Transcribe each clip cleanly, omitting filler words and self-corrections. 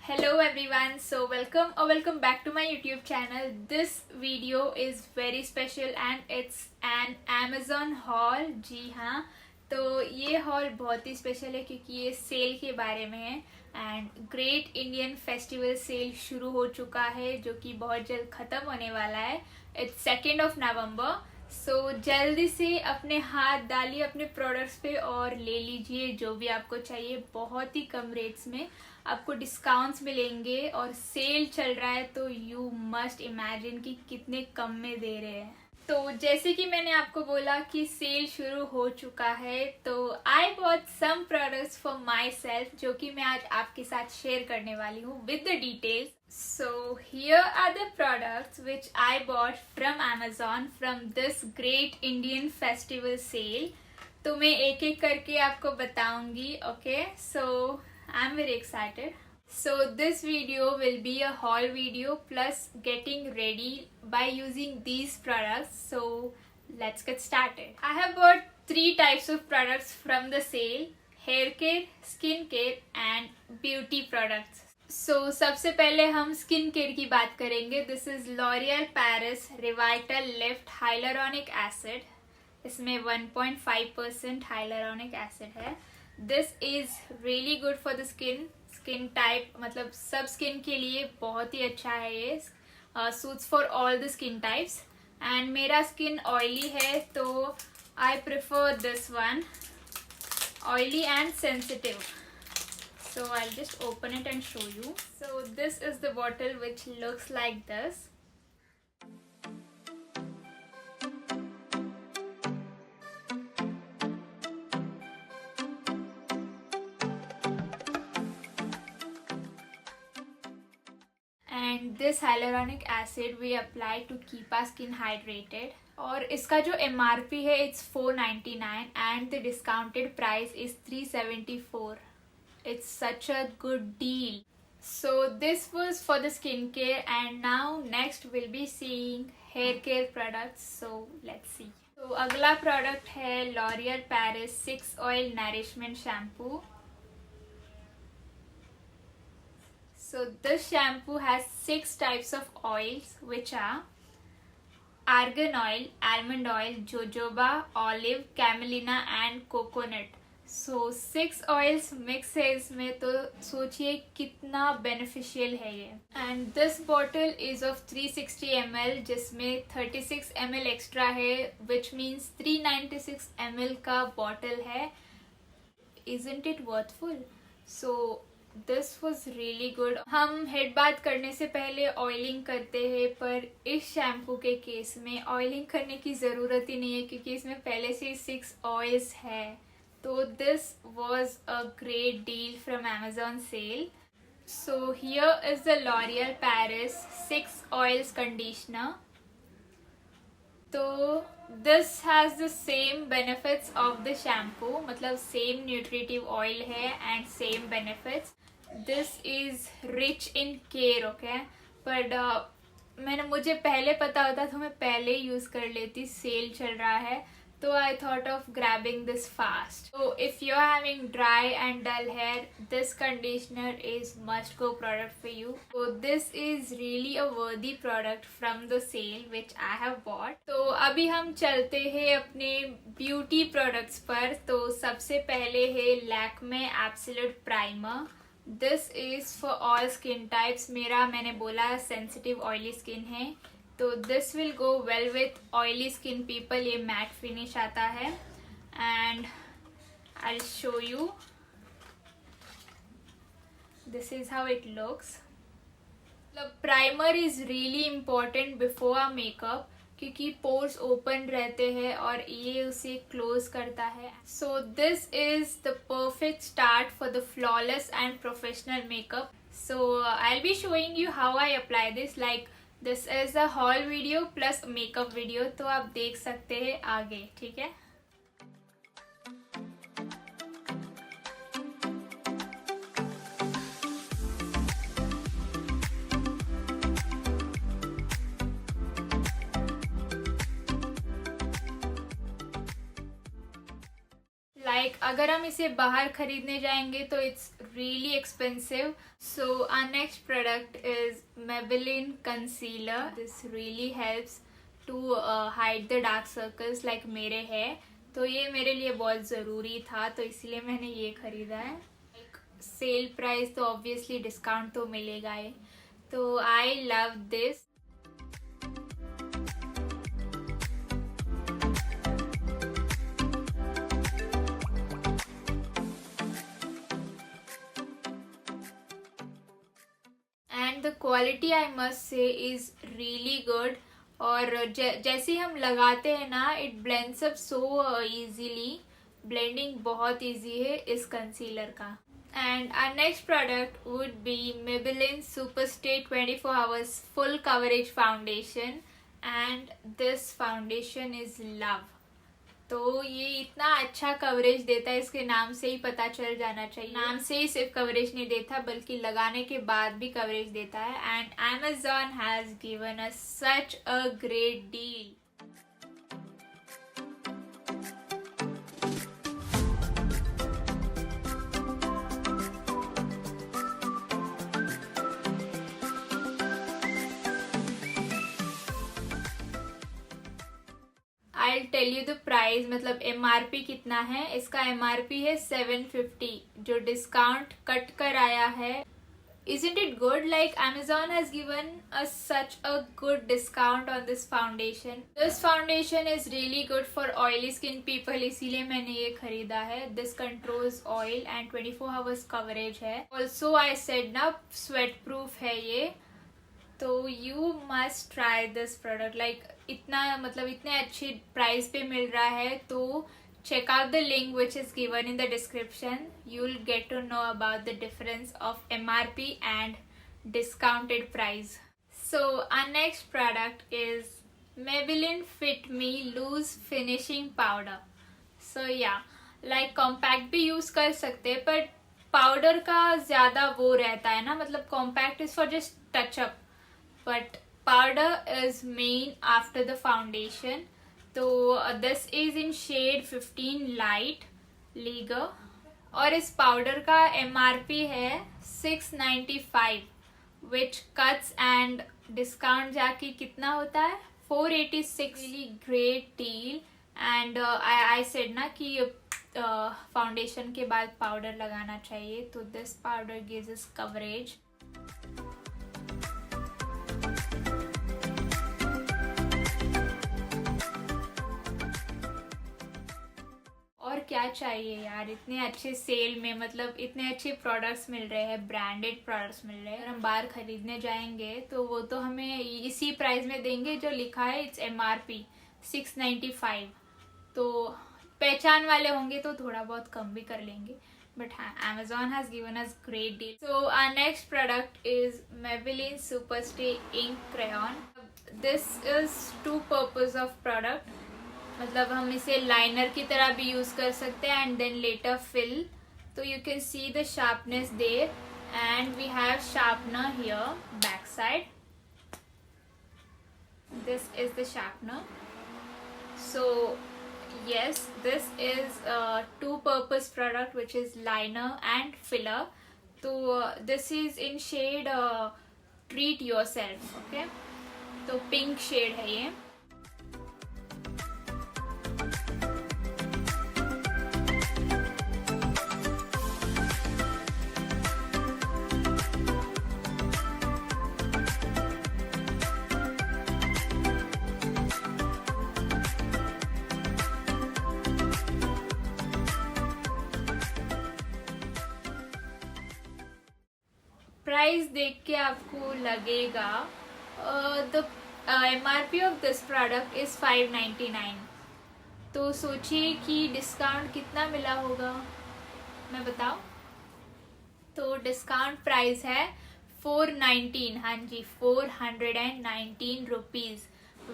Hello everyone, so welcome back to my YouTube channel. This video is very special and it's an Amazon haul. जी हाँ, तो ये haul बहुत ही special है क्योंकि ये सेल के बारे में है and great Indian festival sale शुरू हो चुका है जो कि बहुत जल्द ख़त्म होने वाला है. इट्स 2 नवंबर. सो जल्दी से अपने हाथ डालिए अपने प्रोडक्ट्स पे और ले लीजिए जो भी आपको चाहिए. बहुत ही कम रेट्स में आपको डिस्काउंट्स मिलेंगे और सेल चल रहा है तो यू मस्ट इमेजिन कि कितने कम में दे रहे हैं. तो जैसे कि मैंने आपको बोला कि सेल शुरू हो चुका है तो I bought some products for myself जो कि मैं आज आपके साथ शेयर करने वाली हूँ with the details. So here are the products which I bought from Amazon from this great Indian festival sale. तो मैं एक एक करके आपको बताऊंगी. Okay, so I'm very excited. So this video will be a haul video plus getting ready by using these products. So let's get started. I have bought 3 types of products from the sale: hair care, skin care and beauty products. सबसे पहले हम skin care की बात करेंगे. This is L'Oreal Paris Revital lift hyaluronic acid. इसमें 1.5% hyaluronic acid है. This is really good for the skin type, मतलब सब स्किन के लिए बहुत ही अच्छा है ये. Suits for all the skin types and मेरा स्किन ऑयली है तो I prefer this one, oily and sensitive. So I'll just open it and show you. So this is the bottle which looks like this. And this hyaluronic acid we apply to keep our skin hydrated. और इसका जो MRP है it's $4.99 and the discounted price is $3.74. It's such a good deal. So this was for the skincare and now next we'll be seeing hair care products. So let's see. तो अगला product है L'Oreal Paris 6 Oil Nourishment Shampoo. So this shampoo has 6 types of oils which are argan oil, almond oil, jojoba, olive, camelina and coconut. 6 oils mix है इसमें, तो सोचिए कितना beneficial है ये. And this bottle is of 360 ml जिसमें 36 ml extra है which means 396 ml का बॉटल है. Isn't it worthful? So this was really good. हम हेड बाथ करने से पहले ऑयलिंग करते हैं पर इस शैम्पू के केस में ऑयलिंग करने की ज़रूरत ही नहीं है क्योंकि इसमें पहले से 6 ऑयल्स है. So this was a great deal from Amazon sale. So here is the L'Oreal Paris 6 Oils Conditioner. So this has the same benefits of the shampoo, मतलब same nutritive oil है and same benefits. This is rich in care, okay? But मुझे पहले पता होता तो मैं पहले use कर लेती. सेल चल रहा है तो I thought of grabbing this fast. So if you're having dry and dull hair, this conditioner is must go product for you. So this is really a worthy product from the sale which I have bought. तो अभी हम चलते हैं अपने beauty products पर. तो सबसे पहले है Lakme Absolute Primer. This is for all skin types. मैंने बोला sensitive oily skin है तो this will go well with oily skin people. ये मैट फिनिश आता है and I will show you. This is how it looks. मतलब primer is really important before a makeup क्योंकि pores open रहते हैं और ये उसे क्लोज करता है. So this is the perfect start for the flawless and professional makeup. So I will be showing you how I apply this. Like this is a hall video plus makeup video तो आप देख सकते हैं आगे. ठीक है. Like अगर हम इसे बाहर खरीदने जाएंगे तो it's really expensive. So our next product is Maybelline concealer. This really helps to hide the dark circles like मेरे है, तो ये मेरे लिए बहुत ज़रूरी था, तो इसलिए मैंने ये ख़रीदा है. सेल प्राइस तो ऑब्वियसली डिस्काउंट तो मिलेगा ही, तो I love this. And the quality I must say is really good. और जैसे हम लगाते हैं ना, it blends up so easily. Blending बहुत इजी है इस कंसीलर का. And our next product would be Maybelline Superstay 24 Hours Full Coverage Foundation, and this foundation is love. तो ये इतना अच्छा कवरेज देता है, इसके नाम से ही पता चल जाना चाहिए. नाम से ही सिर्फ कवरेज नहीं देता बल्कि लगाने के बाद भी कवरेज देता है. And Amazon has given us such a great deal. I'll tell you the price, मतलब MRP कितना है. इसका MRP है 750, जो डिस्काउंट कट कर आया है. Isn't it good? Like Amazon has given us such a good discount on this foundation. This foundation is really good for oily skin people, इसीलिए मैंने ये खरीदा है. This controls oil and 24 hours coverage है. Also I said ना, sweat proof है ये. तो you must try this product. Like इतना, मतलब इतने अच्छी प्राइस पे मिल रहा है, तो check out the link which is given in the description. You will get to know about the difference of MRP and discounted price. So our next product is Maybelline Fit Me loose finishing powder. So yeah like compact भी use कर सकते हैं, पर powder का ज्यादा वो रहता है ना, मतलब compact is for just touch-up, but powder is main after the foundation. तो this is in shade 15 light leaguer, और इस पाउडर का MRP है 695, which cuts and discount जाके कितना होता है 486. really great deal. and I said ना कि फाउंडेशन के बाद पाउडर लगाना चाहिए, तो this powder gives us coverage. और क्या चाहिए यार, इतने अच्छे सेल में, मतलब इतने अच्छे प्रोडक्ट्स मिल रहे हैं, ब्रांडेड प्रोडक्ट्स मिल रहे हैं. अगर हम बाहर खरीदने जाएंगे तो वो तो हमें इसी प्राइस में देंगे जो लिखा है. It's MRP 695. तो पहचान वाले होंगे तो थोड़ा बहुत कम भी कर लेंगे, बट हाँ, Amazon has given us great deal. So our next product is Maybelline Superstay Ink Crayon. This is two purpose of product. मतलब हम इसे लाइनर की तरह भी यूज कर सकते हैं एंड देन लेटर फिल. तो you can see the sharpness there, and we have sharpener here back side. This is the sharpener. So yes, this is a two purpose product which is liner and filler. तो this is in shade treat yourself. okay, तो pink shade है ये. Price देख के आपको लगेगा the MRP of this product is 599. तो सोचिए कि डिस्काउंट कितना मिला होगा, मैं बताऊं. तो डिस्काउंट प्राइस है 419. हाँ जी, 419 rupees,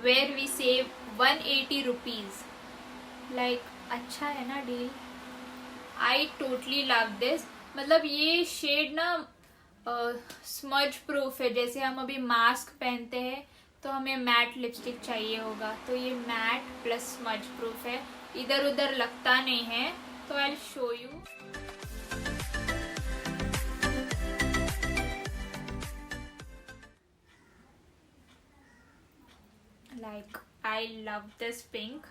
where we save 180 rupees. Like अच्छा है ना deal. I totally love this. मतलब ये शेड ना स्मज प्रूफ है. जैसे हम अभी मास्क पहनते हैं तो हमें मैट लिपस्टिक चाहिए होगा, तो ये मैट प्लस स्मज प्रूफ है, इधर उधर लगता नहीं है. तो आई will show you. like I love this pink.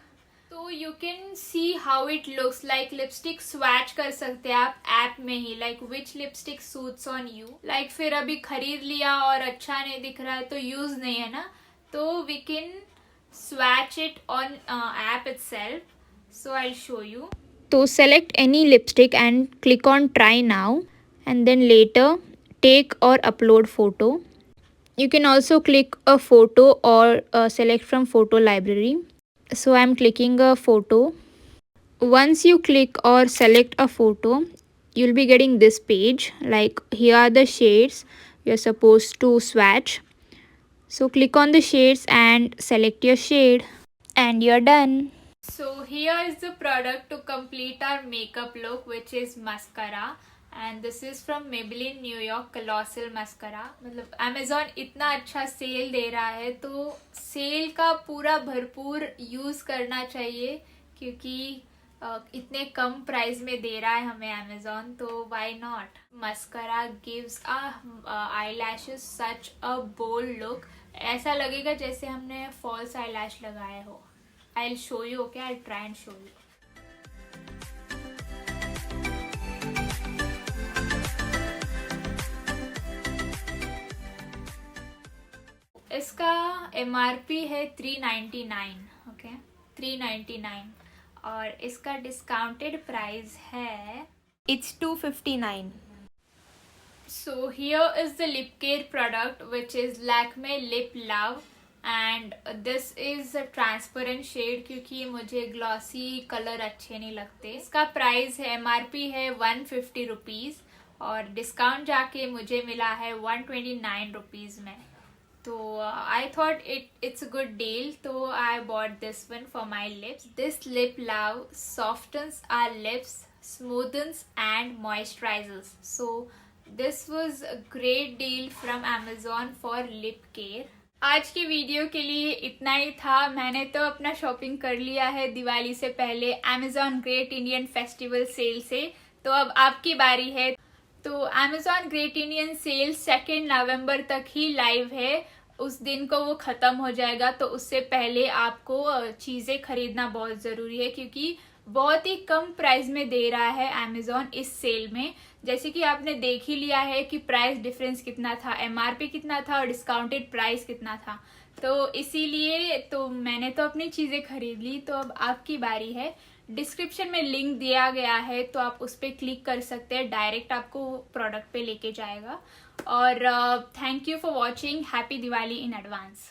तो you can see how it looks like. Lipstick swatch कर सकते हैं आप ऐप में ही, like which lipstick suits on you. like फिर अभी खरीद लिया और अच्छा नहीं दिख रहा है तो यूज नहीं है ना, तो we can swatch it on app itself. So I'll show you. So select any lipstick and click on try now, and then later take or upload photo. You can also click a photo or select from photo library. So I'm clicking a photo. Once you click or select a photo, you'll be getting this page. Like here are the shades you're supposed to swatch. So click on the shades and select your shade, and you're done. So here is the product to complete our makeup look, which is mascara. And this is from Maybelline New York Colossal Mascara. मतलब Amazon इतना अच्छा cell दे रहा है तो cell का पूरा भरपूर use करना चाहिए, क्योंकि इतने कम प्राइस में दे रहा है हमें Amazon, तो why not. Mascara gives eyelashes such a bold look. ऐसा लगेगा जैसे हमने false eyelash लगाया हो. I'll show you, okay? I'll try and show you. इसका MRP है 399, ओके 399, और इसका डिस्काउंटेड प्राइस है It's 259. So here is the lip care product, which is Lakme Lip Love, and this is a transparent shade, क्योंकि मुझे glossy colour अच्छे नहीं लगते. इसका प्राइस है MRP है 150 रुपीज़, और डिस्काउंट जाके मुझे मिला है 129 रुपीज़ में. तो I thought it's a good deal, so I bought this one for my lips. This lip love softens our lips, smoothens and moisturizes. So this was a great deal from Amazon for lip care. आज की video के लिए इतना ही था. मैंने तो अपना shopping कर लिया है दिवाली से पहले Amazon great Indian festival sale से. तो अब आपकी बारी है. तो Amazon ग्रेट इंडियन सेल 2 नवंबर तक ही लाइव है. उस दिन को वो ख़त्म हो जाएगा, तो उससे पहले आपको चीज़ें खरीदना बहुत ज़रूरी है, क्योंकि बहुत ही कम प्राइस में दे रहा है Amazon इस सेल में. जैसे कि आपने देख ही लिया है कि प्राइस डिफरेंस कितना था, MRP कितना था और डिस्काउंटेड प्राइस कितना था. तो इसीलिए तो मैंने तो अपनी चीज़ें खरीद ली. तो अब आपकी बारी है. डिस्क्रिप्शन में लिंक दिया गया है, तो आप उस पर क्लिक कर सकते हैं, डायरेक्ट आपको प्रोडक्ट पे लेके जाएगा. और thank you for watching. Happy Diwali in advance.